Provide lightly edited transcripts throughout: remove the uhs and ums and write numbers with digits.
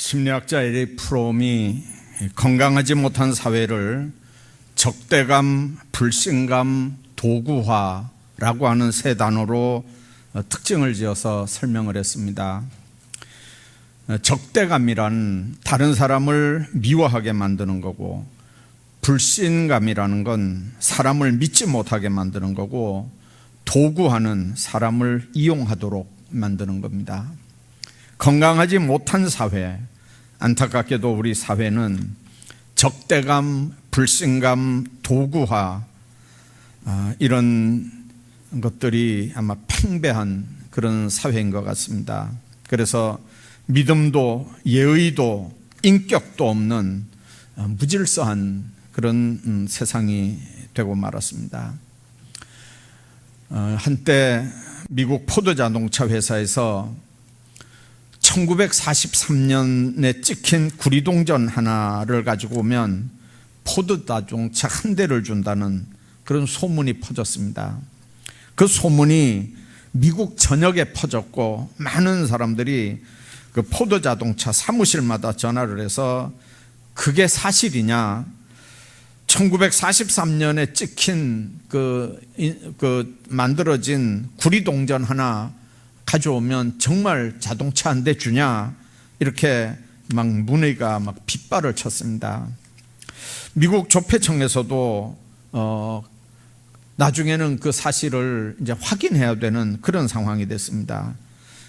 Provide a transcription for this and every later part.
심리학자 에릭 프롬이 건강하지 못한 사회를 적대감, 불신감, 도구화라고 하는 세 단어로 특징을 지어서 설명을 했습니다. 적대감이란 다른 사람을 미워하게 만드는 거고, 불신감이라는 건 사람을 믿지 못하게 만드는 거고, 도구화는 사람을 이용하도록 만드는 겁니다. 건강하지 못한 사회, 안타깝게도 우리 사회는 적대감, 불신감, 도구화, 이런 것들이 아마 팽배한 그런 사회인 것 같습니다. 그래서 믿음도 예의도 인격도 없는 무질서한 그런 세상이 되고 말았습니다. 한때 미국 포도자동차 회사에서 1943년에 찍힌 구리동전 하나를 가지고 오면 포도자동차 한 대를 준다는 그런 소문이 퍼졌습니다. 그 소문이 미국 전역에 퍼졌고, 많은 사람들이 그 포도자동차 사무실마다 전화를 해서 그게 사실이냐, 1943년에 찍힌 만들어진 구리동전 하나 가져오면 정말 자동차 한 대 주냐, 이렇게 막 문의가 막 빗발을 쳤습니다. 미국 조폐청에서도 나중에는 그 사실을 이제 확인해야 되는 그런 상황이 됐습니다.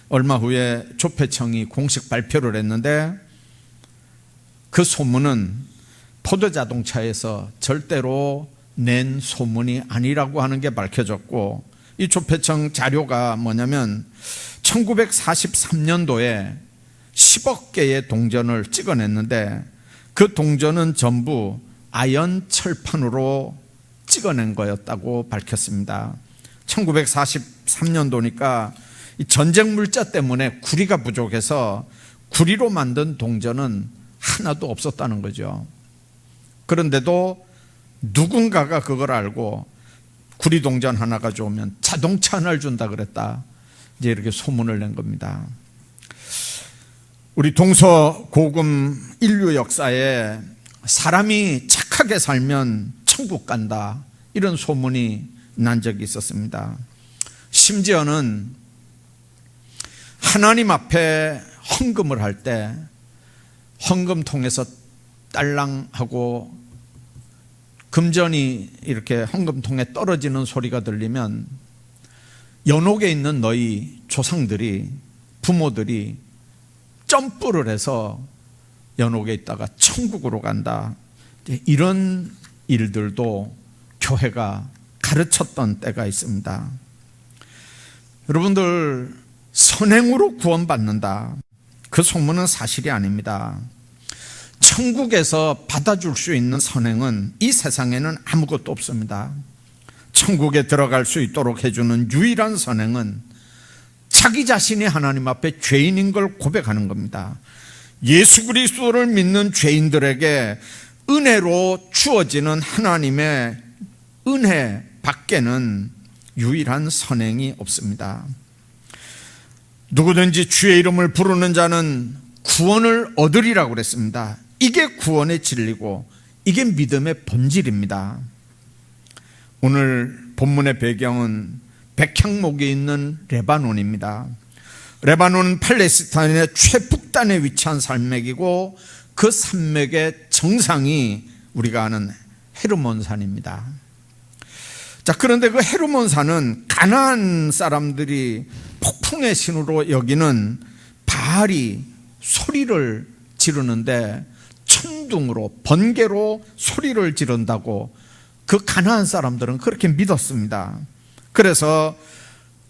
얼마 후에 조폐청이 공식 발표를 했는데, 그 소문은 포도자동차에서 절대로 낸 소문이 아니라고 하는 게 밝혀졌고, 이 조폐청 자료가 뭐냐면 1943년도에 10억 개의 동전을 찍어냈는데, 그 동전은 전부 아연 철판으로 찍어낸 거였다고 밝혔습니다. 1943년도니까 전쟁 물자 때문에 구리가 부족해서 구리로 만든 동전은 하나도 없었다는 거죠. 그런데도 누군가가 그걸 알고 구리 동전 하나 가져오면 자동차 하나를 준다 그랬다, 이제 이렇게 소문을 낸 겁니다. 우리 동서고금 인류 역사에 사람이 착하게 살면 천국 간다, 이런 소문이 난 적이 있었습니다. 심지어는 하나님 앞에 헌금을 할 때 헌금통에서 딸랑하고 금전이 이렇게 헌금통에 떨어지는 소리가 들리면 연옥에 있는 너희 조상들이, 부모들이 점프를 해서 연옥에 있다가 천국으로 간다, 이런 일들도 교회가 가르쳤던 때가 있습니다. 여러분들, 선행으로 구원받는다, 그 소문은 사실이 아닙니다. 천국에서 받아줄 수 있는 선행은 이 세상에는 아무것도 없습니다. 천국에 들어갈 수 있도록 해주는 유일한 선행은 자기 자신이 하나님 앞에 죄인인 걸 고백하는 겁니다. 예수 그리스도를 믿는 죄인들에게 은혜로 주어지는 하나님의 은혜 밖에는 유일한 선행이 없습니다. 누구든지 주의 이름을 부르는 자는 구원을 얻으리라고 그랬습니다. 이게 구원의 진리고, 이게 믿음의 본질입니다. 오늘 본문의 배경은 백향목이 있는 레바논입니다. 레바논은 팔레스타인의 최북단에 위치한 산맥이고, 그 산맥의 정상이 우리가 아는 헤르몬산입니다. 자, 그런데 그 헤르몬산은 가나안 사람들이 폭풍의 신으로 여기는 바알이 소리를 지르는데 천둥으로, 번개로 소리를 지른다고 그 가나안 사람들은 그렇게 믿었습니다. 그래서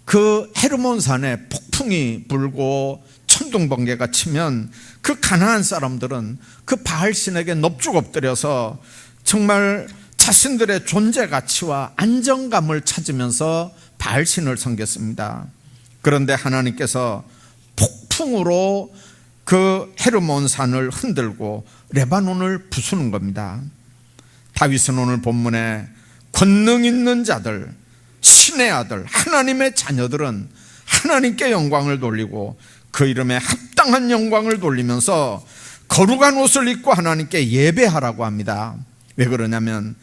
그 헤르몬산에 폭풍이 불고 천둥 번개가 치면 그 가나안 사람들은 그 바알신에게 넙죽 엎드려서 정말 자신들의 존재 가치와 안정감을 찾으면서 바알신을 섬겼습니다. 그런데 하나님께서 폭풍으로 그 헤르몬산을 흔들고 레바논을 부수는 겁니다. 다윗은 오늘 본문에 권능 있는 자들, 신의 아들, 하나님의 자녀들은 하나님께 영광을 돌리고 그 이름에 합당한 영광을 돌리면서 거룩한 옷을 입고 하나님께 예배하라고 합니다. 왜 그러냐면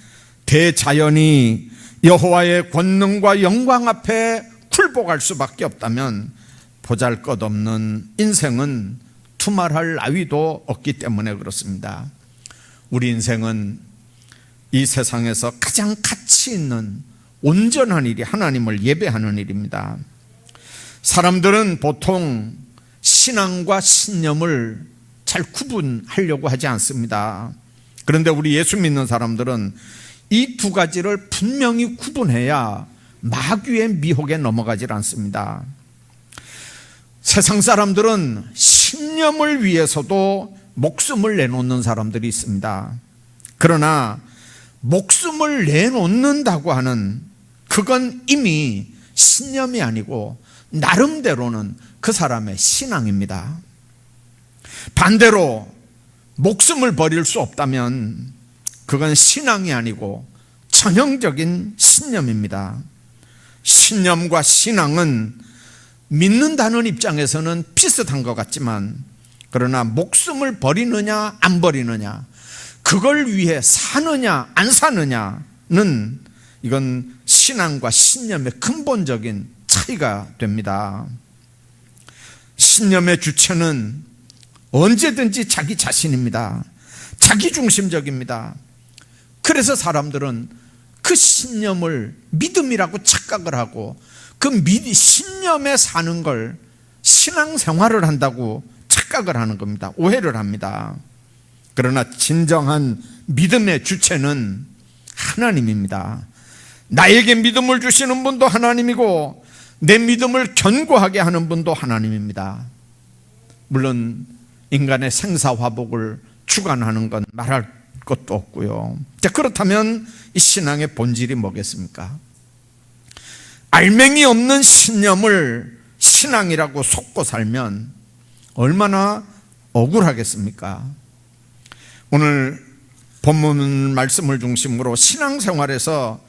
대자연이 여호와의 권능과 영광 앞에 굴복할 수밖에 없다면 보잘것없는 인생은 두말할 나위도 없기 때문에 그렇습니다. 우리 인생은 이 세상에서 가장 가치 있는 온전한 일이 하나님을 예배하는 일입니다. 사람들은 보통 신앙과 신념을 잘 구분하려고 하지 않습니다. 그런데 우리 예수 믿는 사람들은 이 두 가지를 분명히 구분해야 마귀의 미혹에 넘어가질 않습니다. 세상 사람들은 신념을 위해서도 목숨을 내놓는 사람들이 있습니다. 그러나 목숨을 내놓는다고 하는 그건 이미 신념이 아니고 나름대로는 그 사람의 신앙입니다. 반대로 목숨을 버릴 수 없다면 그건 신앙이 아니고 전형적인 신념입니다. 신념과 신앙은 믿는다는 입장에서는 비슷한 것 같지만 그러나 목숨을 버리느냐 안 버리느냐, 그걸 위해 사느냐 안 사느냐는 이건 신앙과 신념의 근본적인 차이가 됩니다. 신념의 주체는 언제든지 자기 자신입니다. 자기 중심적입니다. 그래서 사람들은 그 신념을 믿음이라고 착각을 하고 그 신념에 사는 걸 신앙생활을 한다고 착각을 하는 겁니다. 오해를 합니다. 그러나 진정한 믿음의 주체는 하나님입니다. 나에게 믿음을 주시는 분도 하나님이고 내 믿음을 견고하게 하는 분도 하나님입니다. 물론 인간의 생사화복을 주관하는 건 말할 것도 없고요. 자, 그렇다면 이 신앙의 본질이 뭐겠습니까? 알맹이 없는 신념을 신앙이라고 속고 살면 얼마나 억울하겠습니까? 오늘 본문 말씀을 중심으로 신앙생활에서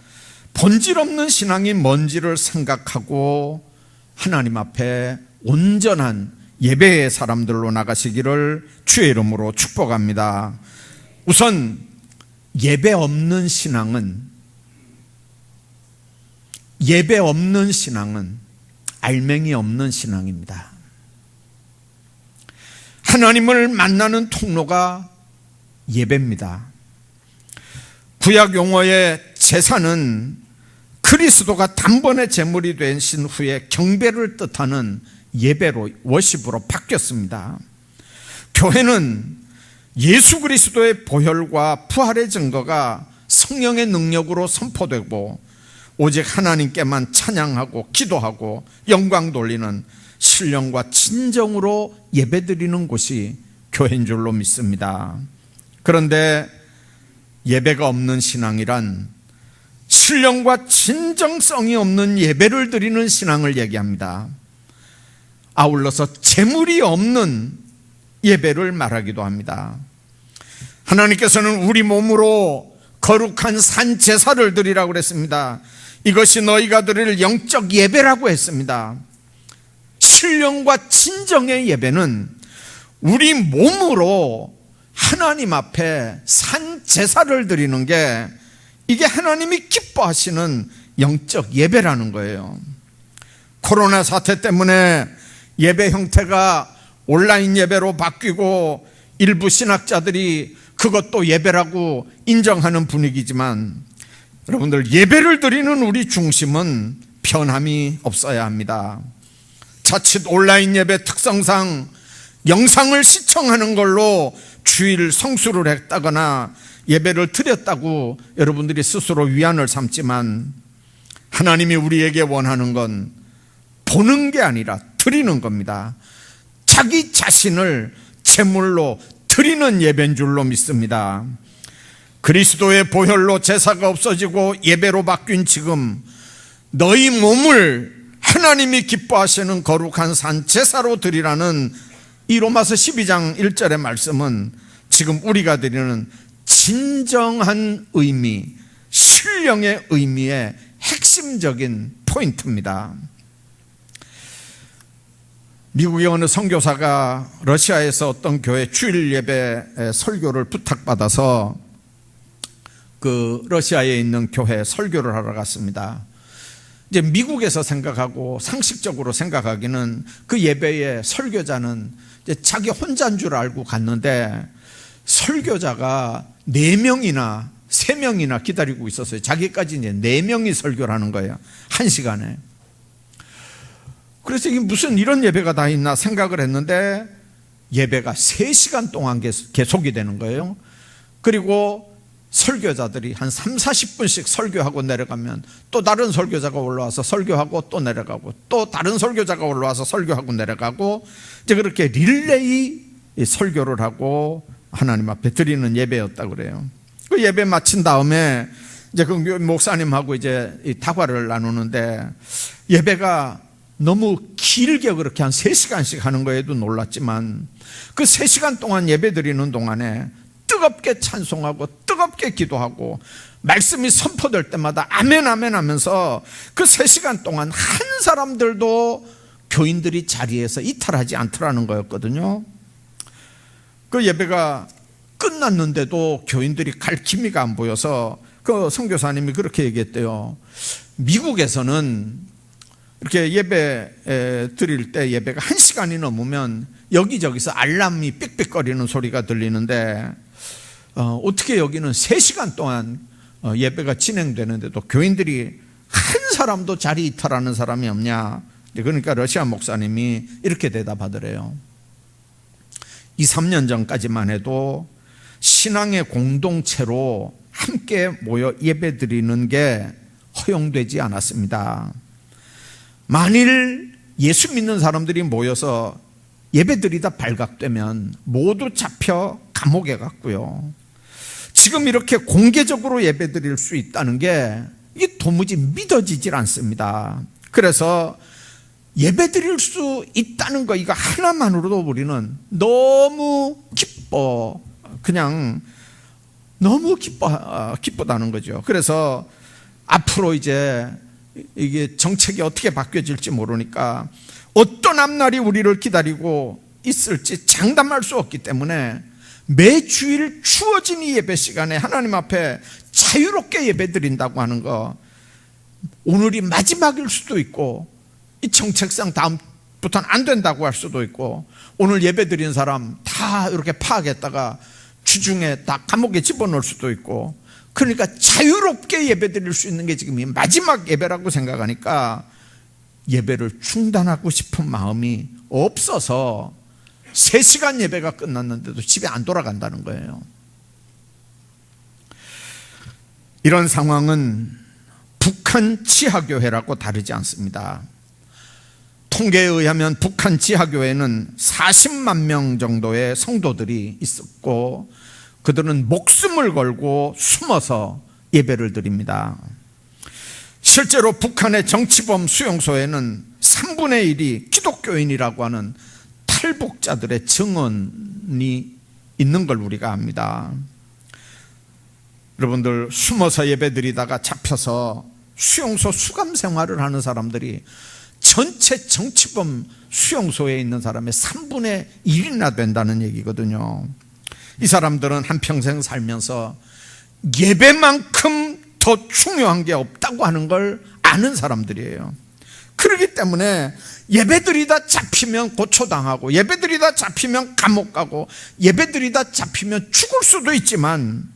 본질 없는 신앙이 뭔지를 생각하고 하나님 앞에 온전한 예배의 사람들로 나가시기를 주의 이름으로 축복합니다. 우선 예배 없는 신앙은 알맹이 없는 신앙입니다. 하나님을 만나는 통로가 예배입니다. 구약 용어의 제사는 그리스도가 단번에 제물이 되신 후에 경배를 뜻하는 예배로, 워십으로 바뀌었습니다. 교회는 예수 그리스도의 보혈과 부활의 증거가 성령의 능력으로 선포되고 오직 하나님께만 찬양하고 기도하고 영광 돌리는 신령과 진정으로 예배드리는 곳이 교회인 줄로 믿습니다. 그런데 예배가 없는 신앙이란 신령과 진정성이 없는 예배를 드리는 신앙을 얘기합니다. 아울러서 제물이 없는 예배를 말하기도 합니다. 하나님께서는 우리 몸으로 거룩한 산 제사를 드리라고 그랬습니다. 이것이 너희가 드릴 영적 예배라고 했습니다. 신령과 진정의 예배는 우리 몸으로 하나님 앞에 산 제사를 드리는 게 이게 하나님이 기뻐하시는 영적 예배라는 거예요. 코로나 사태 때문에 예배 형태가 온라인 예배로 바뀌고 일부 신학자들이 그것도 예배라고 인정하는 분위기지만 여러분들, 예배를 드리는 우리 중심은 변함이 없어야 합니다. 자칫 온라인 예배 특성상 영상을 시청하는 걸로 주일 성수를 했다거나 예배를 드렸다고 여러분들이 스스로 위안을 삼지만 하나님이 우리에게 원하는 건 보는 게 아니라 드리는 겁니다. 자기 자신을 제물로 드리는 예배인 줄로 믿습니다. 그리스도의 보혈로 제사가 없어지고 예배로 바뀐 지금 너희 몸을 하나님이 기뻐하시는 거룩한 산 제사로 드리라는 이 로마서 12장 1절의 말씀은 지금 우리가 드리는 진정한 의미, 신령의 의미의 핵심적인 포인트입니다. 미국의 어느 선교사가 러시아에서 어떤 교회 주일 예배 설교를 부탁받아서 그 러시아에 있는 교회 설교를 하러 갔습니다. 이제 미국에서 생각하고 상식적으로 생각하기는 그 예배의 설교자는 이제 자기 혼자인 줄 알고 갔는데 설교자가 4명이나 3명이나 기다리고 있었어요. 자기까지 이제 4명이 설교를 하는 거예요. 1시간에. 그래서 이게 무슨 이런 예배가 다 있나 생각을 했는데 예배가 3시간 동안 계속이 되는 거예요. 그리고 설교자들이 한 30-40분씩 설교하고 내려가면 또 다른 설교자가 올라와서 설교하고 또 내려가고 또 다른 설교자가 올라와서 설교하고 내려가고 이제 그렇게 릴레이 설교를 하고 하나님 앞에 드리는 예배였다고 그래요. 그 예배 마친 다음에 이제 그 목사님하고 이제 이 다과를 나누는데 예배가 너무 길게 그렇게 한 3시간씩 하는 거에도 놀랐지만 그 3시간 동안 예배 드리는 동안에 뜨겁게 찬송하고 뜨겁게 기도하고 말씀이 선포될 때마다 아멘 아멘 하면서 그 3시간 동안 한 사람들도 교인들이 자리에서 이탈하지 않더라는 거였거든요. 그 예배가 끝났는데도 교인들이 갈 기미가 안 보여서 그 선교사님이 그렇게 얘기했대요. 미국에서는 이렇게 예배 드릴 때 예배가 1시간이 넘으면 여기저기서 알람이 삑삑거리는 소리가 들리는데 어떻게 여기는 3시간 동안 예배가 진행되는데도 교인들이 한 사람도 자리 이탈하는 사람이 없냐. 그러니까 러시아 목사님이 이렇게 대답하더래요. 2-3년 전까지만 해도 신앙의 공동체로 함께 모여 예배 드리는 게 허용되지 않았습니다. 만일 예수 믿는 사람들이 모여서 예배 드리다 발각되면 모두 잡혀 감옥에 갔고요. 지금 이렇게 공개적으로 예배 드릴 수 있다는 게 이게 도무지 믿어지질 않습니다. 그래서 예배 드릴 수 있다는 거 이거 하나만으로도 우리는 너무 기뻐. 그냥 너무 기쁘다는 거죠. 그래서 앞으로 이제 이게 정책이 어떻게 바뀌어질지 모르니까 어떤 앞날이 우리를 기다리고 있을지 장담할 수 없기 때문에 매주일 주어진 이 예배 시간에 하나님 앞에 자유롭게 예배 드린다고 하는 거 오늘이 마지막일 수도 있고 이 정책상 다음부터는 안 된다고 할 수도 있고 오늘 예배 드린 사람 다 이렇게 파악했다가 주중에 다 감옥에 집어넣을 수도 있고 그러니까 자유롭게 예배 드릴 수 있는 게 지금 마지막 예배라고 생각하니까 예배를 중단하고 싶은 마음이 없어서 3시간 예배가 끝났는데도 집에 안 돌아간다는 거예요. 이런 상황은 북한 지하교회라고 다르지 않습니다. 통계에 의하면 북한 지하교회는 40만 명 정도의 성도들이 있었고 그들은 목숨을 걸고 숨어서 예배를 드립니다. 실제로 북한의 정치범 수용소에는 3분의 1이 기독교인이라고 하는 탈북자들의 증언이 있는 걸 우리가 압니다. 여러분들 숨어서 예배 드리다가 잡혀서 수용소 수감 생활을 하는 사람들이 전체 정치범 수용소에 있는 사람의 3분의 1이나 된다는 얘기거든요. 이 사람들은 한평생 살면서 예배만큼 더 중요한 게 없다고 하는 걸 아는 사람들이에요. 그렇기 때문에 예배드리다 잡히면 고초당하고 예배드리다 잡히면 감옥 가고 예배드리다 잡히면 죽을 수도 있지만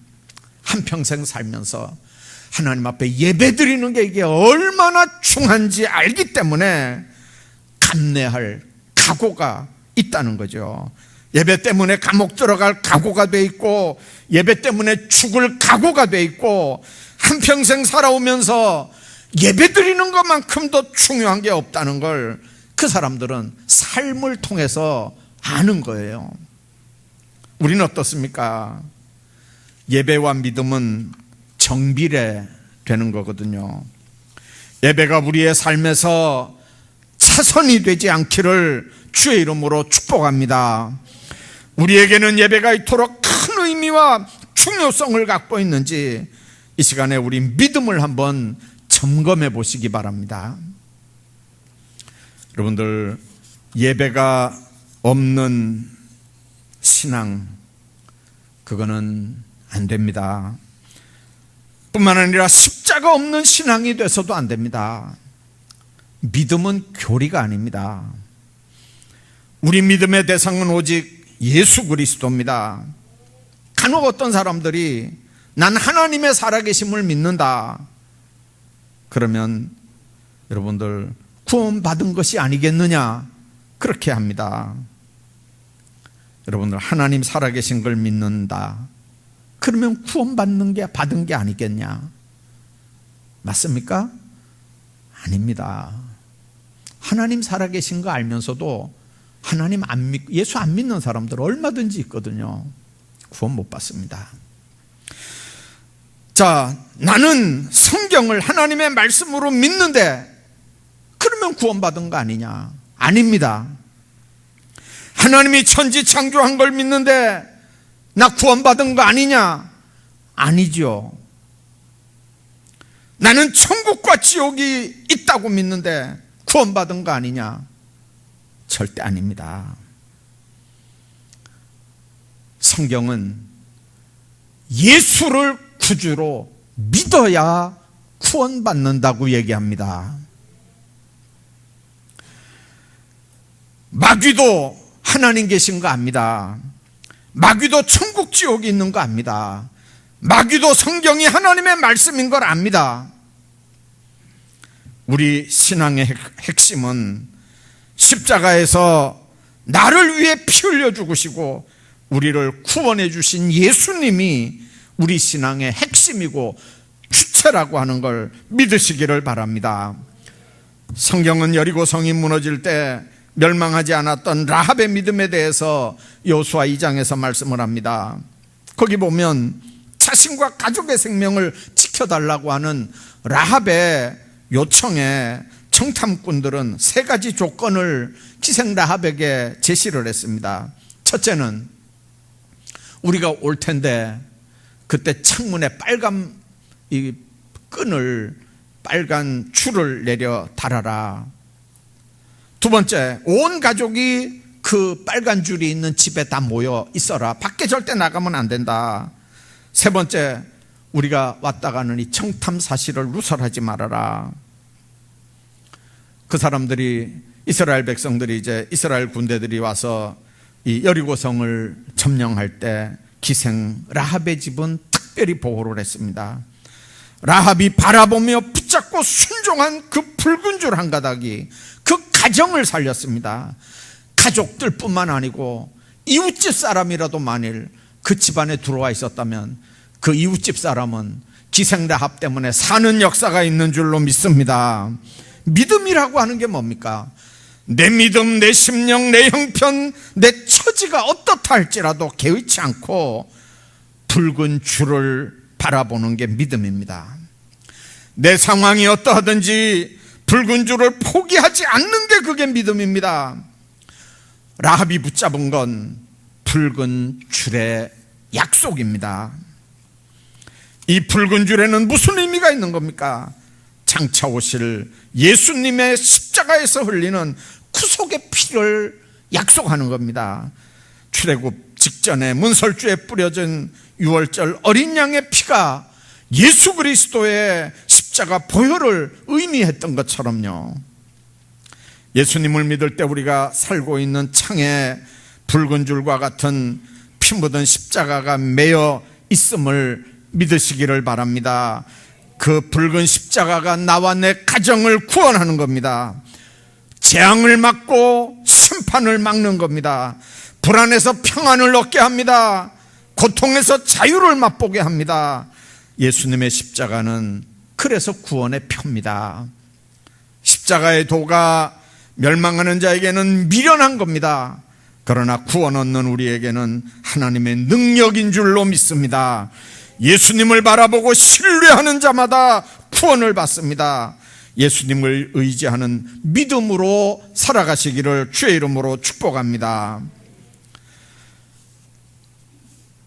한평생 살면서 하나님 앞에 예배드리는 게 이게 얼마나 중요한지 알기 때문에 감내할 각오가 있다는 거죠. 예배 때문에 감옥 들어갈 각오가 돼 있고 예배 때문에 죽을 각오가 돼 있고 한평생 살아오면서 예배드리는 것만큼 더 중요한 게 없다는 걸 그 사람들은 삶을 통해서 아는 거예요. 우리는 어떻습니까? 예배와 믿음은 정비례 되는 거거든요. 예배가 우리의 삶에서 차선이 되지 않기를 주의 이름으로 축복합니다. 우리에게는 예배가 이토록 큰 의미와 중요성을 갖고 있는지 이 시간에 우리 믿음을 한번 점검해 보시기 바랍니다. 여러분들 예배가 없는 신앙, 그거는 안 됩니다. 뿐만 아니라 십자가 없는 신앙이 돼서도 안 됩니다. 믿음은 교리가 아닙니다. 우리 믿음의 대상은 오직 예수 그리스도입니다. 간혹 어떤 사람들이 난 하나님의 살아계심을 믿는다, 그러면 여러분들 구원받은 것이 아니겠느냐, 그렇게 합니다. 여러분들 하나님 살아계신 걸 믿는다, 그러면 구원받는 게 받은 게 아니겠냐? 맞습니까? 아닙니다. 하나님 살아계신 거 알면서도 하나님 안 믿고 예수 안 믿는 사람들 얼마든지 있거든요. 구원 못 받습니다. 자, 나는 성경을 하나님의 말씀으로 믿는데 그러면 구원받은 거 아니냐? 아닙니다. 하나님이 천지 창조한 걸 믿는데 나 구원받은 거 아니냐? 아니죠. 나는 천국과 지옥이 있다고 믿는데 구원받은 거 아니냐? 절대 아닙니다. 성경은 예수를 구주로 믿어야 구원받는다고 얘기합니다. 마귀도 하나님 계신 거 압니다. 마귀도 천국 지옥이 있는 거 압니다. 마귀도 성경이 하나님의 말씀인 걸 압니다. 우리 신앙의 핵심은 십자가에서 나를 위해 피 흘려 죽으시고 우리를 구원해 주신 예수님이 우리 신앙의 핵심이고 주체라고 하는 걸 믿으시기를 바랍니다. 성경은 여리고성이 무너질 때 멸망하지 않았던 라합의 믿음에 대해서 여호수아 2장에서 말씀을 합니다. 거기 보면 자신과 가족의 생명을 지켜달라고 하는 라합의 요청에 청탐꾼들은 세 가지 조건을 기생 라합에게 제시를 했습니다. 첫째는 우리가 올 텐데 그때 창문에 빨간 이 끈을, 빨간 줄을 내려 달아라. 두 번째, 온 가족이 그 빨간 줄이 있는 집에 다 모여 있어라. 밖에 절대 나가면 안 된다. 세 번째, 우리가 왔다 가는 이 청탐 사실을 누설하지 말아라. 그 사람들이, 이스라엘 백성들이, 이제 이스라엘 군대들이 와서 이 여리고성을 점령할 때 기생 라합의 집은 특별히 보호를 했습니다. 라합이 바라보며 붙잡고 순종한 그 붉은 줄 한 가닥이 그 가정을 살렸습니다. 가족들뿐만 아니고 이웃집 사람이라도 만일 그 집안에 들어와 있었다면 그 이웃집 사람은 기생 라합 때문에 사는 역사가 있는 줄로 믿습니다. 믿음이라고 하는 게 뭡니까? 내 믿음, 내 심령, 내 형편, 내 처지가 어떻다 할지라도 개의치 않고 붉은 줄을 바라보는 게 믿음입니다. 내 상황이 어떠하든지 붉은 줄을 포기하지 않는 게 그게 믿음입니다. 라합이 붙잡은 건 붉은 줄의 약속입니다. 이 붉은 줄에는 무슨 의미가 있는 겁니까? 장차 오실 예수님의 십자가에서 흘리는 구속의 피를 약속하는 겁니다. 출애굽 직전에 문설주에 뿌려진 유월절 어린 양의 피가 예수 그리스도의 십자가 보혈을 의미했던 것처럼요, 예수님을 믿을 때 우리가 살고 있는 창에 붉은 줄과 같은 피 묻은 십자가가 매여 있음을 믿으시기를 바랍니다. 그 붉은 십자가가 나와 내 가정을 구원하는 겁니다. 재앙을 막고 심판을 막는 겁니다. 불안에서 평안을 얻게 합니다. 고통에서 자유를 맛보게 합니다. 예수님의 십자가는 그래서 구원의 표입니다. 십자가의 도가 멸망하는 자에게는 미련한 겁니다. 그러나 구원 얻는 우리에게는 하나님의 능력인 줄로 믿습니다. 예수님을 바라보고 신뢰하는 자마다 구원을 받습니다. 예수님을 의지하는 믿음으로 살아가시기를 주의 이름으로 축복합니다.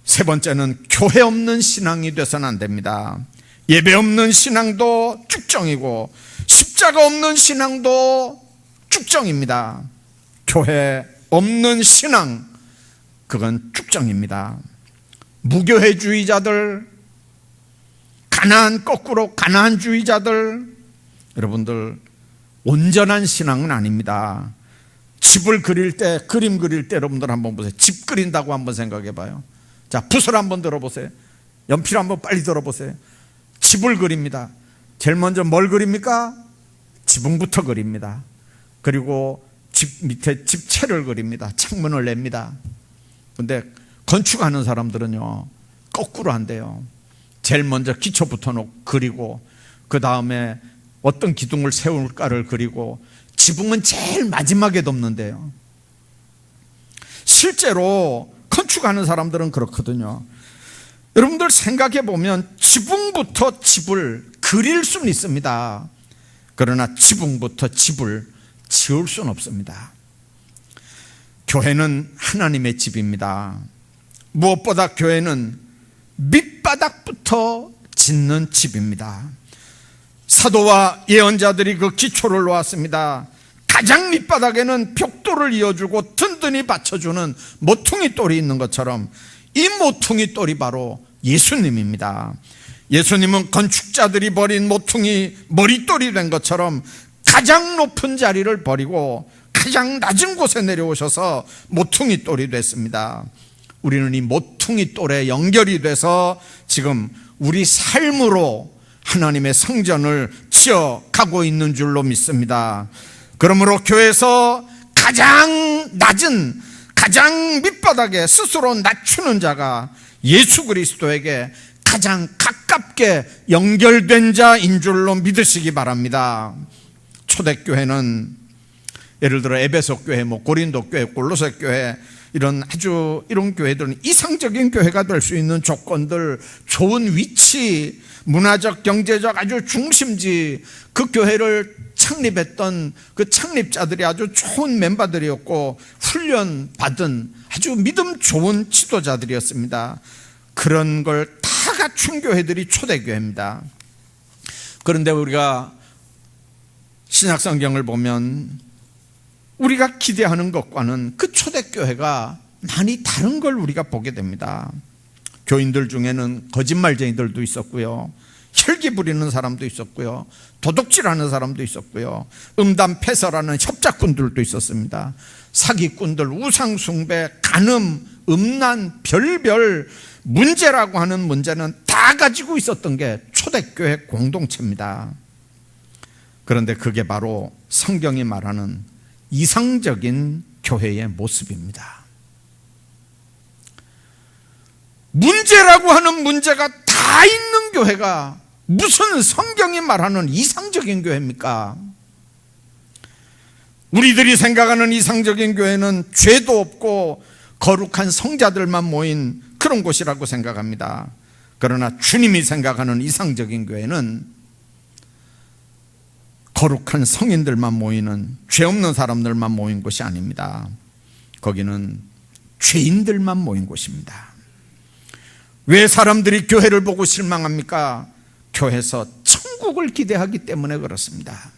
세 번째는 교회 없는 신앙이 돼서는 안 됩니다. 예배 없는 신앙도 쭉정이고 십자가 없는 신앙도 쭉정입니다. 교회 없는 신앙, 그건 축정입니다. 무교회주의자들, 거꾸로 가나안주의자들, 여러분들 온전한 신앙은 아닙니다. 집을 그릴 때, 그림 그릴 때 여러분들 한번 보세요. 집 그린다고 한번 생각해 봐요. 자, 붓을 한번 들어보세요. 연필 한번 빨리 들어보세요. 집을 그립니다. 제일 먼저 뭘 그립니까? 지붕부터 그립니다. 그리고 집 밑에 집채를 그립니다. 창문을 냅니다. 근데 건축하는 사람들은요, 거꾸로 한대요. 제일 먼저 기초부터 그리고, 그 다음에 어떤 기둥을 세울까를 그리고, 지붕은 제일 마지막에 덮는데요. 실제로 건축하는 사람들은 그렇거든요. 여러분들 생각해 보면 지붕부터 집을 그릴 수는 있습니다. 그러나 지붕부터 집을 지을 수는 없습니다. 교회는 하나님의 집입니다. 무엇보다 교회는 밑바닥부터 짓는 집입니다. 사도와 예언자들이 그 기초를 놓았습니다. 가장 밑바닥에는 벽돌을 이어주고 든든히 받쳐주는 모퉁이 돌이 있는 것처럼 이 모퉁이 돌이 바로 예수님입니다. 예수님은 건축자들이 버린 모퉁이 머릿돌이 된 것처럼 가장 높은 자리를 버리고 가장 낮은 곳에 내려오셔서 모퉁이 돌이 됐습니다. 우리는 이 모퉁이 돌에 연결이 돼서 지금 우리 삶으로 하나님의 성전을 지어가고 있는 줄로 믿습니다. 그러므로 교회에서 가장 낮은, 가장 밑바닥에 스스로 낮추는 자가 예수 그리스도에게 가장 가깝게 연결된 자인 줄로 믿으시기 바랍니다. 초대교회는 예를 들어 에베소 교회, 고린도 교회, 골로새 교회, 이런 교회들은 이상적인 교회가 될 수 있는 조건들, 좋은 위치, 문화적, 경제적 아주 중심지, 그 교회를 창립했던 그 창립자들이 아주 좋은 멤버들이었고 훈련받은 아주 믿음 좋은 지도자들이었습니다. 그런 걸 다 갖춘 교회들이 초대교회입니다. 그런데 우리가 신약성경을 보면 우리가 기대하는 것과는 그 초대교회가 많이 다른 걸 우리가 보게 됩니다. 교인들 중에는 거짓말쟁이들도 있었고요, 혈기 부리는 사람도 있었고요, 도둑질하는 사람도 있었고요, 음담패설하는 협작꾼들도 있었습니다. 사기꾼들, 우상숭배, 간음, 음란, 별별 문제라고 하는 문제는 다 가지고 있었던 게 초대교회 공동체입니다. 그런데 그게 바로 성경이 말하는 이상적인 교회의 모습입니다. 문제라고 하는 문제가 다 있는 교회가 무슨 성경이 말하는 이상적인 교회입니까? 우리들이 생각하는 이상적인 교회는 죄도 없고 거룩한 성자들만 모인 그런 곳이라고 생각합니다. 그러나 주님이 생각하는 이상적인 교회는 거룩한 성인들만 모이는, 죄 없는 사람들만 모인 곳이 아닙니다. 거기는 죄인들만 모인 곳입니다. 왜 사람들이 교회를 보고 실망합니까? 교회에서 천국을 기대하기 때문에 그렇습니다.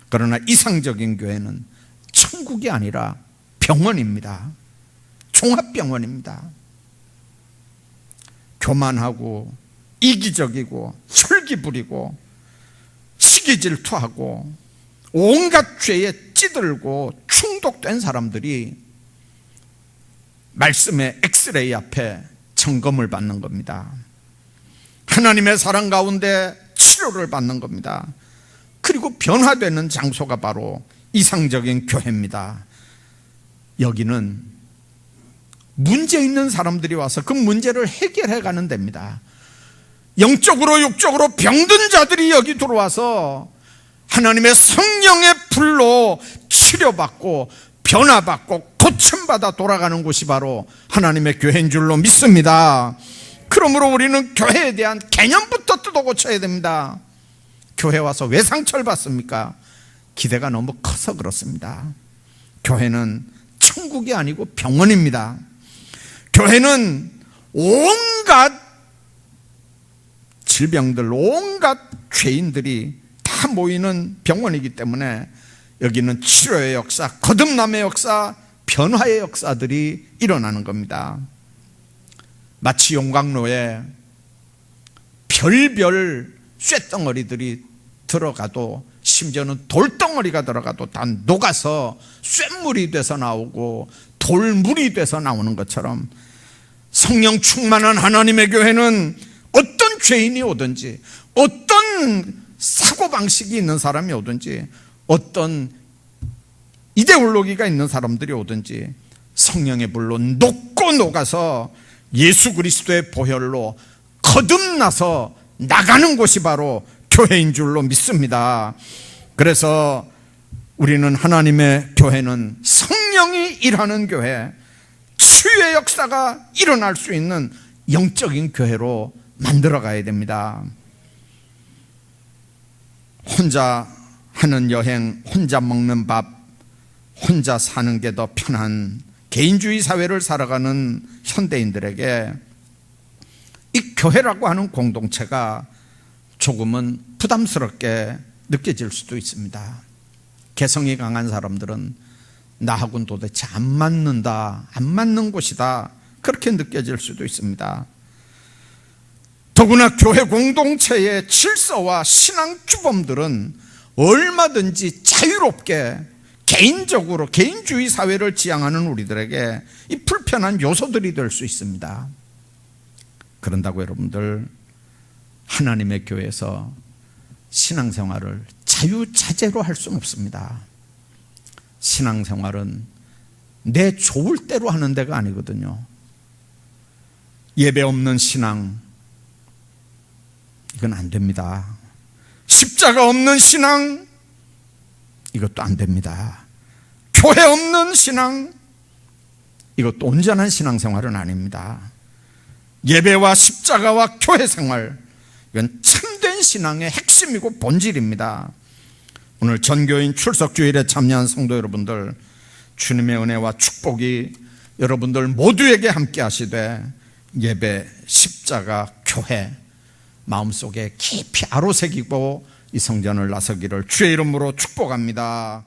그러나 이상적인 교회는 천국이 아니라 병원입니다. 종합병원입니다. 교만하고 이기적이고 혈기 부리고 시기 질투하고 온갖 죄에 찌들고 충독된 사람들이 말씀의 엑스레이 앞에 점검을 받는 겁니다. 하나님의 사랑 가운데 치료를 받는 겁니다. 그리고 변화되는 장소가 바로 이상적인 교회입니다. 여기는 문제 있는 사람들이 와서 그 문제를 해결해 가는 데입니다. 영적으로 육적으로 병든 자들이 여기 들어와서 하나님의 성령의 불로 치료받고 변화받고 고침받아 돌아가는 곳이 바로 하나님의 교회인 줄로 믿습니다. 그러므로 우리는 교회에 대한 개념부터 뜯어 고쳐야 됩니다. 교회 와서 왜 상처를 받습니까? 기대가 너무 커서 그렇습니다. 교회는 천국이 아니고 병원입니다. 교회는 온갖 질병들, 온갖 죄인들이 다 모이는 병원이기 때문에 여기는 치료의 역사, 거듭남의 역사, 변화의 역사들이 일어나는 겁니다. 마치 용광로에 별별 쇳덩어리들이 들어가도, 심지어는 돌덩어리가 들어가도 다 녹아서 쇳물이 돼서 나오고 돌물이 돼서 나오는 것처럼, 성령 충만한 하나님의 교회는 어떤 죄인이 오든지, 어떤 사고방식이 있는 사람이 오든지, 어떤 이데올로기가 있는 사람들이 오든지 성령의 불로 녹고 녹아서 예수 그리스도의 보혈로 거듭나서 나가는 곳이 바로 교회인 줄로 믿습니다. 그래서 우리는 하나님의 교회는 성령이 일하는 교회, 치유의 역사가 일어날 수 있는 영적인 교회로 만들어 가야 됩니다. 혼자 하는 여행, 혼자 먹는 밥, 혼자 사는 게 더 편한 개인주의 사회를 살아가는 현대인들에게 이 교회라고 하는 공동체가 조금은 부담스럽게 느껴질 수도 있습니다. 개성이 강한 사람들은 나하고는 도대체 안 맞는다, 안 맞는 곳이다, 그렇게 느껴질 수도 있습니다. 더구나 교회 공동체의 질서와 신앙 규범들은 얼마든지 자유롭게 개인적으로 개인주의 사회를 지향하는 우리들에게 이 불편한 요소들이 될 수 있습니다. 그런다고 여러분들, 하나님의 교회에서 신앙생활을 자유자재로 할 수는 없습니다. 신앙생활은 내 좋을 대로 하는 데가 아니거든요. 예배 없는 신앙, 이건 안 됩니다. 십자가 없는 신앙, 이것도 안 됩니다. 교회 없는 신앙, 이것도 온전한 신앙생활은 아닙니다. 예배와 십자가와 교회 생활, 이건 참된 신앙의 핵심이고 본질입니다. 오늘 전교인 출석주일에 참여한 성도 여러분들, 주님의 은혜와 축복이 여러분들 모두에게 함께 하시되 예배, 십자가, 교회 마음속에 깊이 아로새기고 이 성전을 나서기를 주의 이름으로 축복합니다.